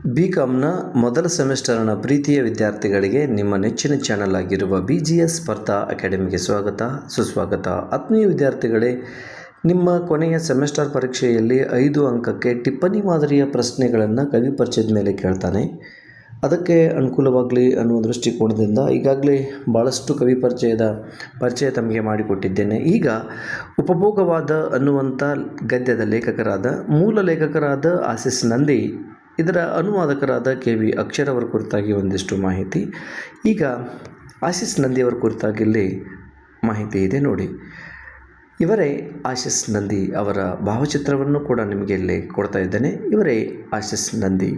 BComನ ಮೊದಲ ಸೆಮಿಸ್ಟರ್ನ ಪ್ರೀತಿಯ ವಿದ್ಯಾರ್ಥಿಗಳಿಗೆ ನಿಮ್ಮ ನೆಚ್ಚಿನ ಚಾನಲ್ ಆಗಿರುವ BGS ಸ್ಪರ್ಧಾ ಅಕಾಡೆಮಿಗೆ ಸ್ವಾಗತ ಸುಸ್ವಾಗತ. ಆತ್ಮೀಯ ವಿದ್ಯಾರ್ಥಿಗಳೇ, ನಿಮ್ಮ ಕೊನೆಯ ಸೆಮಿಸ್ಟರ್ ಪರೀಕ್ಷೆಯಲ್ಲಿ 5 ಅಂಕಕ್ಕೆ ಟಿಪ್ಪಣಿ ಮಾದರಿಯ ಪ್ರಶ್ನೆಗಳನ್ನು ಕವಿ ಪರಿಚಯದ ಮೇಲೆ ಕೇಳ್ತಾನೆ. ಅದಕ್ಕೆ ಅನುಕೂಲವಾಗಲಿ ಅನ್ನುವ ದೃಷ್ಟಿಕೋನದಿಂದ ಈಗಾಗಲೇ ಭಾಳಷ್ಟು ಕವಿ ಪರಿಚಯ ತಮಗೆ ಮಾಡಿಕೊಟ್ಟಿದ್ದೇನೆ. ಈಗ ಉಪಭೋಗವಾದ ಅನ್ನುವಂಥ ಗದ್ಯದ ಮೂಲ ಲೇಖಕರಾದ ಆಶೀಸ್ ನಂದಿ, ಇದರ ಅನುವಾದಕರಾದ KV ಅಕ್ಷರ್ ಅವರ ಕುರಿತಾಗಿ ಒಂದಿಷ್ಟು ಮಾಹಿತಿ. ಈಗ ಆಶೀಸ್ ನಂದಿಯವರ ಕುರಿತಾಗಿ ಇಲ್ಲಿ ಮಾಹಿತಿ ಇದೆ ನೋಡಿ. ಇವರೇ ಆಶೀಸ್ ನಂದಿ, ಅವರ ಭಾವಚಿತ್ರವನ್ನು ಕೂಡ ನಿಮಗೆ ಇಲ್ಲಿ ಕೊಡ್ತಾ ಇದ್ದೇನೆ. ಇವರೇ ಆಶೀಸ್ ನಂದಿ,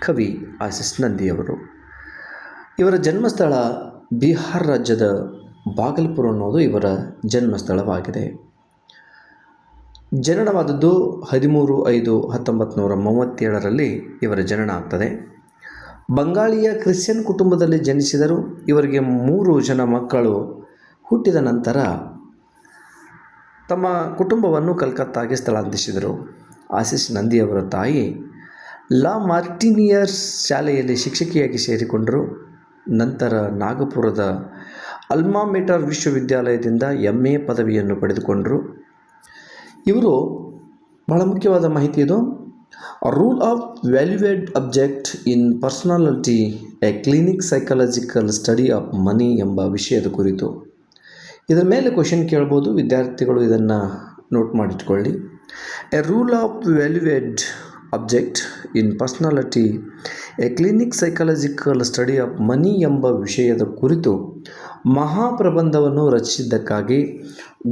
ಕವಿ ಆಶೀಸ್ ನಂದಿಯವರು. ಇವರ ಜನ್ಮಸ್ಥಳ ಬಿಹಾರ ರಾಜ್ಯದ ಭಾಗಲ್ಪುರ ಅನ್ನೋದು ಇವರ ಜನ್ಮಸ್ಥಳವಾಗಿದೆ. ಜನನವಾದದ್ದು 13/5/1937ರಲ್ಲಿ ಇವರ ಜನನ ಆಗ್ತದೆ. ಬಂಗಾಳಿಯ ಕ್ರಿಶ್ಚಿಯನ್ ಕುಟುಂಬದಲ್ಲಿ ಜನಿಸಿದರು. ಇವರಿಗೆ 3 ಜನ ಮಕ್ಕಳು. ಹುಟ್ಟಿದ ನಂತರ ತಮ್ಮ ಕುಟುಂಬವನ್ನು ಕಲ್ಕತ್ತಾಗೆ ಸ್ಥಳಾಂತರಿಸಿದರು. ಆಶೀಸ್ ನಂದಿಯವರ ತಾಯಿ ಲಾ ಮಾರ್ಟಿನಿಯರ್ಸ್ ಶಾಲೆಯಲ್ಲಿ ಶಿಕ್ಷಕಿಯಾಗಿ ಸೇರಿಕೊಂಡರು. ನಂತರ ನಾಗಪುರದ ಅಲ್ಮಾ ಮೇಟರ್ ವಿಶ್ವವಿದ್ಯಾಲಯದಿಂದ MA ಪದವಿಯನ್ನು ಪಡೆದುಕೊಂಡರು. ಇವರು ಬಹಳ ಮುಖ್ಯವಾದ ಮಾಹಿತಿ ಇದು. Rule of valued object in personality, a clinic psychological study of money ಎಂಬ ವಿಷಯದ ಕುರಿತು. ಇದರ ಮೇಲೆ ಕ್ವಶನ್ ಕೇಳ್ಬೋದು, ವಿದ್ಯಾರ್ಥಿಗಳು ಇದನ್ನು ನೋಟ್ ಮಾಡಿಟ್ಕೊಳ್ಳಿ. A rule of valued object in personality, a clinic psychological study of money ಎಂಬ ವಿಷಯದ ಕುರಿತು ಮಹಾಪ್ರಬಂಧವನ್ನು ರಚಿಸಿದ್ದಕ್ಕಾಗಿ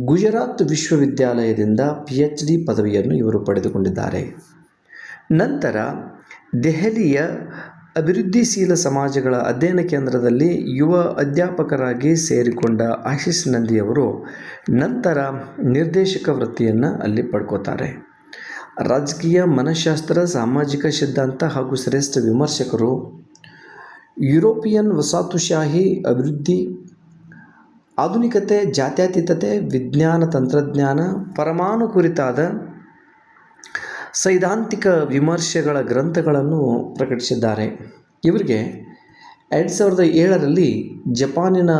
ಗುಜರಾತ್ ವಿಶ್ವವಿದ್ಯಾಲಯದಿಂದ PhD ಪದವಿಯನ್ನು ಇವರು ಪಡೆದುಕೊಂಡಿದ್ದಾರೆ. ನಂತರ ದೆಹಲಿಯ ಅಭಿವೃದ್ಧಿಶೀಲ ಸಮಾಜಗಳ ಅಧ್ಯಯನ ಕೇಂದ್ರದಲ್ಲಿ ಯುವ ಅಧ್ಯಾಪಕರಾಗಿ ಸೇರಿಕೊಂಡ ಆಶೀಸ್ ನಂದಿಯವರು ನಂತರ ನಿರ್ದೇಶಕ ವೃತ್ತಿಯನ್ನು ಅಲ್ಲಿ ಪಡ್ಕೋತಾರೆ. ರಾಜಕೀಯ ಮನಃಶಾಸ್ತ್ರ, ಸಾಮಾಜಿಕ ಸಿದ್ಧಾಂತ ಹಾಗೂ ಶ್ರೇಷ್ಠ ವಿಮರ್ಶಕರು. ಯುರೋಪಿಯನ್ ವಸಾಹತುಶಾಹಿ, ಅಭಿವೃದ್ಧಿ, ಆಧುನಿಕತೆ, ಜಾತ್ಯತೀತತೆ, ವಿಜ್ಞಾನ ತಂತ್ರಜ್ಞಾನ, ಪರಮಾಣು ಕುರಿತಾದ ಸೈದ್ಧಾಂತಿಕ ವಿಮರ್ಶೆಗಳ ಗ್ರಂಥಗಳನ್ನು ಪ್ರಕಟಿಸಿದ್ದಾರೆ. ಇವರಿಗೆ 2007ರಲ್ಲಿ ಜಪಾನಿನ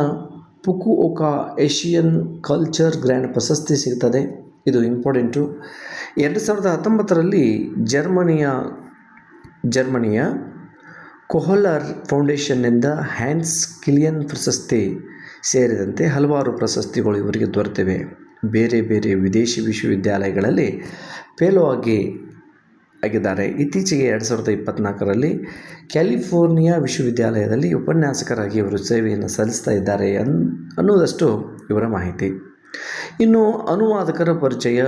ಫುಕುಓಕಾ ಏಷಿಯನ್ ಕಲ್ಚರ್ ಗ್ರ್ಯಾಂಡ್ ಪ್ರಶಸ್ತಿ ಸಿಗ್ತದೆ. ಇದು ಇಂಪಾರ್ಟೆಂಟು. 2019ರಲ್ಲಿ ಜರ್ಮನಿಯ ಕೊಹಲರ್ ಫೌಂಡೇಶನ್ನಿಂದ ಹ್ಯಾನ್ಸ್ ಕಿಲಿಯನ್ ಪ್ರಶಸ್ತಿ ಸೇರಿದಂತೆ ಹಲವಾರು ಪ್ರಶಸ್ತಿಗಳು ಇವರಿಗೆ ದೊರೆತಿವೆ. ಬೇರೆ ಬೇರೆ ವಿದೇಶಿ ವಿಶ್ವವಿದ್ಯಾಲಯಗಳಲ್ಲಿ ಫೆಲೋ ಆಗಿದ್ದಾರೆ. ಇತ್ತೀಚೆಗೆ 2024ರಲ್ಲಿ ಕ್ಯಾಲಿಫೋರ್ನಿಯಾ ವಿಶ್ವವಿದ್ಯಾಲಯದಲ್ಲಿ ಉಪನ್ಯಾಸಕರಾಗಿ ಇವರು ಸೇವೆಯನ್ನು ಸಲ್ಲಿಸ್ತಾ ಇದ್ದಾರೆ ಅನ್ನೋದಷ್ಟು ಇವರ ಮಾಹಿತಿ. ಇನ್ನು ಅನುವಾದಕರ ಪರಿಚಯ.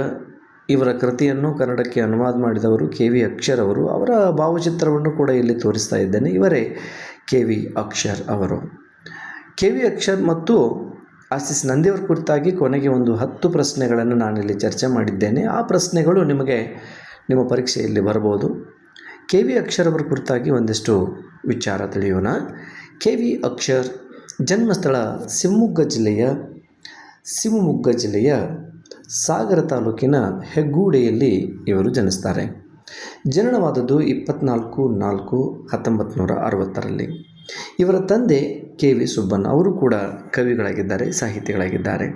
ಇವರ ಕೃತಿಯನ್ನು ಕನ್ನಡಕ್ಕೆ ಅನುವಾದ ಮಾಡಿದವರು KV ಅಕ್ಷರ್ ಅವರು. ಅವರ ಭಾವಚಿತ್ರವನ್ನು ಕೂಡ ಇಲ್ಲಿ ತೋರಿಸ್ತಾ ಇದ್ದೇನೆ. ಇವರೇ KV ಅಕ್ಷರ್ ಅವರು. KV ಅಕ್ಷರ್ ಮತ್ತು ಆಶೀಸ್ ನಂದಿಯವರ ಕುರಿತಾಗಿ ಕೊನೆಗೆ ಒಂದು 10 ಪ್ರಶ್ನೆಗಳನ್ನು ನಾನಿಲ್ಲಿ ಚರ್ಚೆ ಮಾಡಿದ್ದೇನೆ. ಆ ಪ್ರಶ್ನೆಗಳು ನಿಮಗೆ ನಿಮ್ಮ ಪರೀಕ್ಷೆಯಲ್ಲಿ ಬರಬಹುದು. KV ಅಕ್ಷರ್ ಅವರ ಕುರಿತಾಗಿ ಒಂದಿಷ್ಟು ವಿಚಾರ ತಿಳಿಯೋಣ. KV ಅಕ್ಷರ್ ಜನ್ಮಸ್ಥಳ ಶಿವಮೊಗ್ಗ ಜಿಲ್ಲೆಯ ಸಾಗರ ತಾಲೂಕಿನ ಹೆಗ್ಗೋಡಿಯಲ್ಲಿ ಇವರು ಜನಿಸ್ತಾರೆ. ಜನನವಾದದ್ದು 24/4/1960ರಲ್ಲಿ. ಇವರ ತಂದೆ KV ಸುಬ್ಬಣ್ಣ, ಅವರು ಕೂಡ ಕವಿಗಳಾಗಿದ್ದಾರೆ, ಸಾಹಿತಿಗಳಾಗಿದ್ದಾರೆ.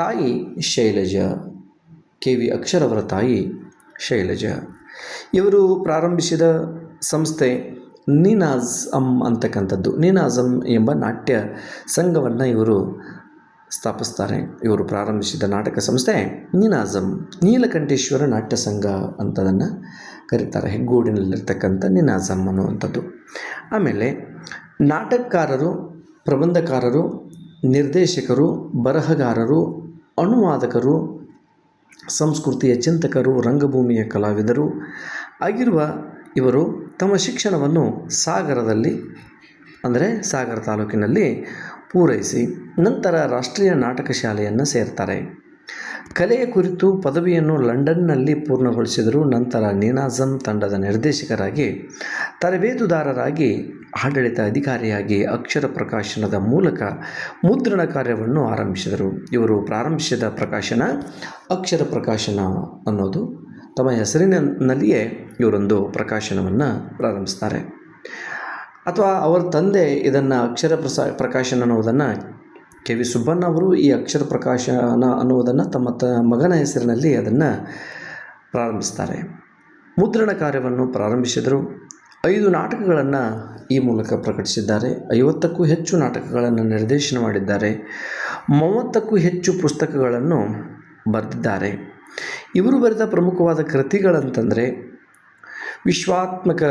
ತಾಯಿ ಶೈಲಜಾ, KV ಅಕ್ಷರ್ ಅವರ ತಾಯಿ ಶೈಲಜಾ. ಇವರು ಪ್ರಾರಂಭಿಸಿದ ಸಂಸ್ಥೆ ನೀನಾಜಮ್ ಅಂತಕ್ಕಂಥದ್ದು. ನೀನಾಜಮ್ ಎಂಬ ನಾಟ್ಯ ಸಂಘವನ್ನು ಇವರು ಸ್ಥಾಪಿಸ್ತಾರೆ. ಇವರು ಪ್ರಾರಂಭಿಸಿದ ನಾಟಕ ಸಂಸ್ಥೆ ನೀನಾಜಮ್, ನೀಲಕಂಠೇಶ್ವರ ನಾಟ್ಯ ಸಂಘ ಅಂತದನ್ನು ಕರೀತಾರೆ. ಹೆಗ್ಗೋಡಿನಲ್ಲಿರ್ತಕ್ಕಂಥ ನೀನಾಜಮ್ ಅನ್ನುವಂಥದ್ದು. ಆಮೇಲೆ ನಾಟಕಕಾರರು, ಪ್ರಬಂಧಕಾರರು, ನಿರ್ದೇಶಕರು, ಬರಹಗಾರರು, ಅನುವಾದಕರು, ಸಂಸ್ಕೃತಿಯ ಚಿಂತಕರು, ರಂಗಭೂಮಿಯ ಕಲಾವಿದರು ಆಗಿರುವ ಇವರು ತಮ್ಮ ಶಿಕ್ಷಣವನ್ನು ಸಾಗರ ತಾಲೂಕಿನಲ್ಲಿ ಪೂರೈಸಿ ನಂತರ ರಾಷ್ಟ್ರೀಯ ನಾಟಕ ಶಾಲೆಯನ್ನು ಸೇರ್ತಾರೆ. ಕಲೆಯ ಕುರಿತು ಪದವಿಯನ್ನು ಲಂಡನ್ನಲ್ಲಿ ಪೂರ್ಣಗೊಳಿಸಿದರು. ನಂತರ ನೀನಾಜಮ್ ತಂಡದ ನಿರ್ದೇಶಕರಾಗಿ, ತರಬೇತುದಾರರಾಗಿ, ಆಡಳಿತ ಅಧಿಕಾರಿಯಾಗಿ ಅಕ್ಷರ ಪ್ರಕಾಶನದ ಮೂಲಕ ಮುದ್ರಣ ಕಾರ್ಯವನ್ನು ಆರಂಭಿಸಿದರು. ಇವರು ಪ್ರಾರಂಭಿಸಿದ ಪ್ರಕಾಶನ ಅಕ್ಷರ ಪ್ರಕಾಶನ ಅನ್ನೋದು. ತಮ್ಮ ಹೆಸರಿನಲ್ಲಿಯೇ ಇವರೊಂದು ಪ್ರಕಾಶನವನ್ನು ಪ್ರಾರಂಭಿಸ್ತಾರೆ. ಅಥವಾ ಅವರ ತಂದೆ ಇದನ್ನು ಅಕ್ಷರ ಪ್ರಕಾಶನ ಅನ್ನುವುದನ್ನು ಕೆ ವಿ ಸುಬ್ಬಣ್ಣ ಅವರು ಈ ಅಕ್ಷರ ಪ್ರಕಾಶನ ಅನ್ನುವುದನ್ನು ತಮ್ಮ ಮಗನ ಹೆಸರಿನಲ್ಲಿ ಅದನ್ನು ಪ್ರಾರಂಭಿಸ್ತಾರೆ. ಮುದ್ರಣ ಕಾರ್ಯವನ್ನು ಪ್ರಾರಂಭಿಸಿದರು. 5 ನಾಟಕಗಳನ್ನು ಈ ಮೂಲಕ ಪ್ರಕಟಿಸಿದ್ದಾರೆ. 50ಕ್ಕೂ ಹೆಚ್ಚು ನಾಟಕಗಳನ್ನು ನಿರ್ದೇಶನ ಮಾಡಿದ್ದಾರೆ. 30ಕ್ಕೂ ಹೆಚ್ಚು ಪುಸ್ತಕಗಳನ್ನು ಬರೆದಿದ್ದಾರೆ. ಇವರು ಬರೆದ ಪ್ರಮುಖವಾದ ಕೃತಿಗಳಂತಂದರೆ ವಿಶ್ವಾತ್ಮಕ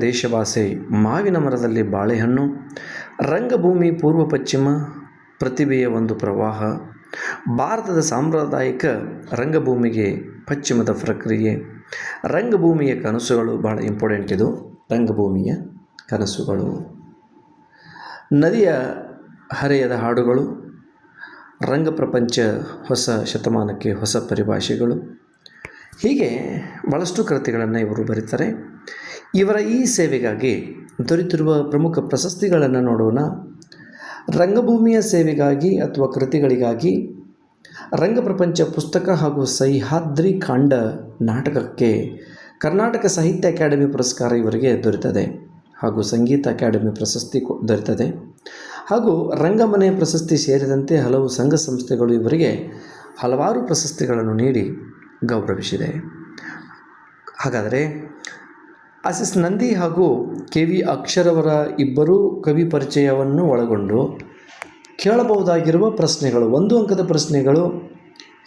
ದೇಶವಾಸೆ, ಮಾವಿನ ಮರದಲ್ಲಿ ಬಾಳೆಹಣ್ಣು, ರಂಗಭೂಮಿ ಪೂರ್ವ ಪಶ್ಚಿಮ, ಪ್ರತಿಭೆಯ ಒಂದು ಪ್ರವಾಹ, ಭಾರತದ ಸಾಂಪ್ರದಾಯಿಕ ರಂಗಭೂಮಿಗೆ ಪಶ್ಚಿಮದ ಪ್ರಕ್ರಿಯೆ, ರಂಗಭೂಮಿಯ ಕನಸುಗಳು, ಭಾಳ ಇಂಪಾರ್ಟೆಂಟ್ ಇದು, ರಂಗಭೂಮಿಯ ಕನಸುಗಳು, ನದಿಯ ಹರೆಯದ ಹಾಡುಗಳು, ರಂಗ ಪ್ರಪಂಚ ಹೊಸ ಶತಮಾನಕ್ಕೆ ಹೊಸ ಪರಿಭಾಷೆಗಳು, ಹೀಗೆ ಭಾಳಷ್ಟು ಕೃತಿಗಳನ್ನು ಇವರು ಬರೀತಾರೆ. ಇವರ ಈ ಸೇವೆಗಾಗಿ ದೊರೆತಿರುವ ಪ್ರಮುಖ ಪ್ರಶಸ್ತಿಗಳನ್ನು ನೋಡೋಣ. ರಂಗಭೂಮಿಯ ಸೇವೆಗಾಗಿ ಅಥವಾ ಕೃತಿಗಳಿಗಾಗಿ ರಂಗಪ್ರಪಂಚ ಪುಸ್ತಕ ಹಾಗೂ ಸಹ್ಯಾದ್ರಿ ಕಾಂಡ ನಾಟಕಕ್ಕೆ ಕರ್ನಾಟಕ ಸಾಹಿತ್ಯ ಅಕಾಡೆಮಿ ಪುರಸ್ಕಾರ ಇವರಿಗೆ ದೊರೆತದೆ. ಹಾಗೂ ಸಂಗೀತ ಅಕಾಡೆಮಿ ಪ್ರಶಸ್ತಿ ದೊರೆತದೆ. ಹಾಗೂ ರಂಗಮನೆ ಪ್ರಶಸ್ತಿ ಸೇರಿದಂತೆ ಹಲವು ಸಂಘ ಸಂಸ್ಥೆಗಳು ಇವರಿಗೆ ಹಲವಾರು ಪ್ರಶಸ್ತಿಗಳನ್ನು ನೀಡಿ ಗೌರವಿಸಿದೆ. ಹಾಗಾದರೆ ಆಸಿಸ್ ನಂದಿ ಹಾಗೂ ಕೆ ವಿ ಅಕ್ಷರವರ ಇಬ್ಬರೂ ಕವಿ ಪರಿಚಯವನ್ನು ಒಳಗೊಂಡು ಕೇಳಬಹುದಾಗಿರುವ ಪ್ರಶ್ನೆಗಳು, 1 ಅಂಕದ ಪ್ರಶ್ನೆಗಳು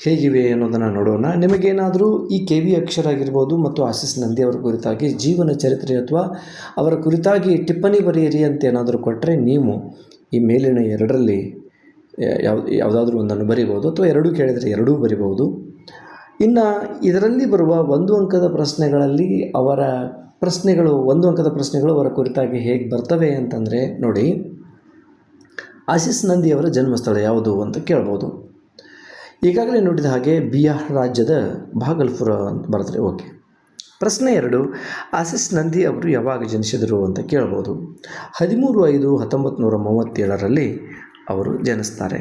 ಹೇಗಿವೆ ಅನ್ನೋದನ್ನು ನೋಡೋಣ. ನಿಮಗೇನಾದರೂ ಈ ಕೆ ವಿ ಅಕ್ಷರ ಆಗಿರ್ಬೋದು ಮತ್ತು ಆಸಿಸ್ ನಂದಿ ಅವರ ಕುರಿತಾಗಿ ಜೀವನ ಚರಿತ್ರೆ ಅಥವಾ ಅವರ ಕುರಿತಾಗಿ ಟಿಪ್ಪಣಿ ಬರೆಯಿರಿ ಅಂತ ಏನಾದರೂ ಕೊಟ್ಟರೆ ನೀವು ಈ ಮೇಲಿನ 2ರಲ್ಲಿ ಯಾವುದಾದ್ರೂ ಒಂದನ್ನು ಬರಿಬೋದು, ಅಥವಾ 2 ಕೇಳಿದರೆ 2 ಬರಿಬೋದು. ಇನ್ನು ಇದರಲ್ಲಿ ಬರುವ 1 ಅಂಕದ ಪ್ರಶ್ನೆಗಳಲ್ಲಿ ಅವರ ಪ್ರಶ್ನೆಗಳು 1 ಅಂಕದ ಪ್ರಶ್ನೆಗಳು ಅವರ ಕುರಿತಾಗಿ ಹೇಗೆ ಬರ್ತವೆ ಅಂತಂದರೆ ನೋಡಿ, ಆಸಿಸ್ ನಂದಿಯವರ ಜನ್ಮಸ್ಥಳ ಯಾವುದು ಅಂತ ಕೇಳ್ಬೋದು. ಈಗಾಗಲೇ ನೋಡಿದ ಹಾಗೆ ಬಿಹಾರ್ ರಾಜ್ಯದ ಭಾಗಲ್ಪುರ ಅಂತ ಬರೆದ್ರೆ ಓಕೆ. ಪ್ರಶ್ನೆ 2, ಆಸಿಸ್ ನಂದಿ ಅವರು ಯಾವಾಗ ಜನಿಸಿದರು ಅಂತ ಕೇಳ್ಬೋದು. 13/5/1937ರಲ್ಲಿ ಅವರು ಜನಿಸ್ತಾರೆ.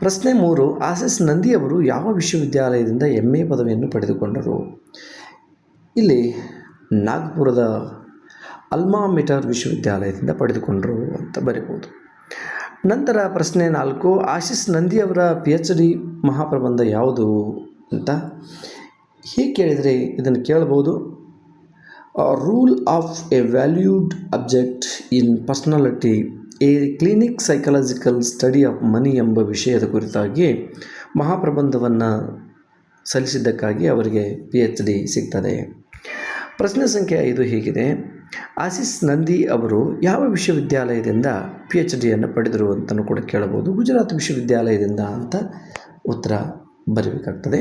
ಪ್ರಶ್ನೆ 3, ಆಸಿಸ್ ನಂದಿ ಅವರು ಯಾವ ವಿಶ್ವವಿದ್ಯಾಲಯದಿಂದ MA ಪದವಿಯನ್ನು ಪಡೆದುಕೊಂಡರು? ಇಲ್ಲಿ ನಾಗ್ಪುರದ ಅಲ್ಮಾ ಮೆಟರ್ ವಿಶ್ವವಿದ್ಯಾಲಯದಿಂದ ಪಡೆದುಕೊಂಡರು ಅಂತ ಬರೀಬೋದು. ನಂತರ ಪ್ರಶ್ನೆ 4, ಆಸಿಸ್ ನಂದಿ ಅವರ PhD ಮಹಾಪ್ರಬಂಧ ಯಾವುದು ಅಂತ ಹೀಗೆ ಕೇಳಿದರೆ ಇದನ್ನು ಕೇಳ್ಬೋದು. Rule of A valued object in personality, a clinic psychological study of money ಎಂಬ ವಿಷಯದ ಕುರಿತಾಗಿ ಮಹಾಪ್ರಬಂಧವನ್ನು ಸಲ್ಲಿಸಿದ್ದಕ್ಕಾಗಿ ಅವರಿಗೆ PhD ಸಿಗ್ತದೆ. ಪ್ರಶ್ನೆ ಸಂಖ್ಯೆ 5 ಹೀಗಿದೆ, ಆಸಿಸ್ ನಂದಿ ಅವರು ಯಾವ ವಿಶ್ವವಿದ್ಯಾಲಯದಿಂದ PhDಯನ್ನು ಪಡೆದರು ಅಂತಲೂ ಕೂಡ ಕೇಳಬಹುದು. ಗುಜರಾತ್ ವಿಶ್ವವಿದ್ಯಾಲಯದಿಂದ ಅಂತ ಉತ್ತರ ಬರೀಬೇಕಾಗ್ತದೆ.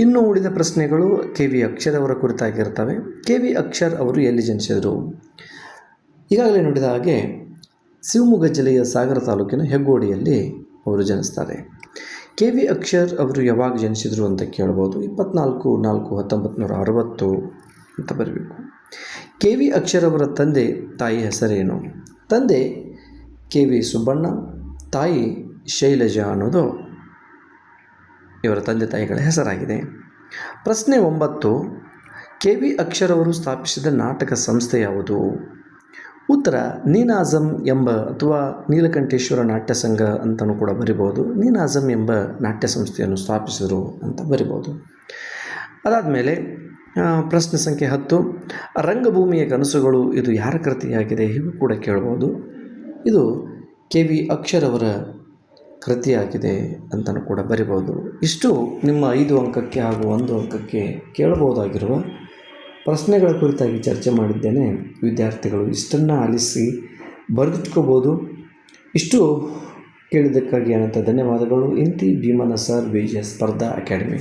ಇನ್ನು ಉಳಿದ ಪ್ರಶ್ನೆಗಳು ಕೆ ವಿ ಅಕ್ಷರ್ ಅವರ ಕುರಿತಾಗಿರ್ತವೆ. ಕೆ ವಿ ಅಕ್ಷರ್ ಅವರು ಎಲ್ಲಿ ಜನಿಸಿದರು? ಈಗಾಗಲೇ ನೋಡಿದ ಹಾಗೆ ಶಿವಮೊಗ್ಗ ಜಿಲ್ಲೆಯ ಸಾಗರ ತಾಲೂಕಿನ ಹೆಗ್ಗೋಡಿಯಲ್ಲಿ ಅವರು ಜನಿಸ್ತಾರೆ. ಕೆ ವಿ ಅಕ್ಷರ್ ಅವರು ಯಾವಾಗ ಜನಿಸಿದರು ಅಂತ ಕೇಳ್ಬೋದು. 24/4/1960 ಅಂತ ಬರಬೇಕು. ಕೆ ವಿ ಅಕ್ಷರ್ ಅವರ ತಂದೆ ತಾಯಿ ಹೆಸರೇನು? ತಂದೆ ಕೆ ವಿ ಸುಬ್ಬಣ್ಣ, ತಾಯಿ ಶೈಲಜಾ ಅನ್ನೋದು ಇವರ ತಂದೆ ತಾಯಿಗಳ ಹೆಸರಾಗಿದೆ. ಪ್ರಶ್ನೆ 9, ಕೆ ವಿ ಅಕ್ಷರ್ ಅವರು ಸ್ಥಾಪಿಸಿದ ನಾಟಕ ಸಂಸ್ಥೆ ಯಾವುದು? ಉತ್ತರ ನೀನಾಜಂ ಎಂಬ ಅಥವಾ ನೀಲಕಂಠೇಶ್ವರ ನಾಟ್ಯ ಸಂಘ ಅಂತಲೂ ಕೂಡ ಬರಿಬೋದು. ನೀನಾಜಂ ಎಂಬ ನಾಟ್ಯ ಸಂಸ್ಥೆಯನ್ನು ಸ್ಥಾಪಿಸಿದರು ಅಂತ ಬರಿಬೋದು. ಅದಾದಮೇಲೆ ಪ್ರಶ್ನೆ ಸಂಖ್ಯೆ 10, ರಂಗಭೂಮಿಯ ಕನಸುಗಳು ಇದು ಯಾರ ಕೃತಿಯಾಗಿದೆ? ಹೀಗೂ ಕೂಡ ಕೇಳ್ಬೋದು. ಇದು ಕೆ ವಿ ಅಕ್ಷರ್ ಅವರ ಕೃತಿಯಾಗಿದೆ ಅಂತಲೂ ಕೂಡ ಬರಿಬೋದು. ಇಷ್ಟು ನಿಮ್ಮ 5 ಅಂಕಕ್ಕೆ ಹಾಗೂ 1 ಅಂಕಕ್ಕೆ ಕೇಳಬಹುದಾಗಿರುವ ಪ್ರಶ್ನೆಗಳ ಕುರಿತಾಗಿ ಚರ್ಚೆ ಮಾಡಿದ್ದೇನೆ. ವಿದ್ಯಾರ್ಥಿಗಳು ಇಷ್ಟನ್ನು ಆಲಿಸಿ ಬರೆದಿಟ್ಕೋಬೋದು. ಇಷ್ಟು ಕೇಳಿದ್ದಕ್ಕಾಗಿ ಅನಂತ ಧನ್ಯವಾದಗಳು. ಇಂತಿ ಭೀಮನ ಸರ್ ವಿಜಯ ಸ್ಪರ್ಧಾ ಅಕಾಡೆಮಿ.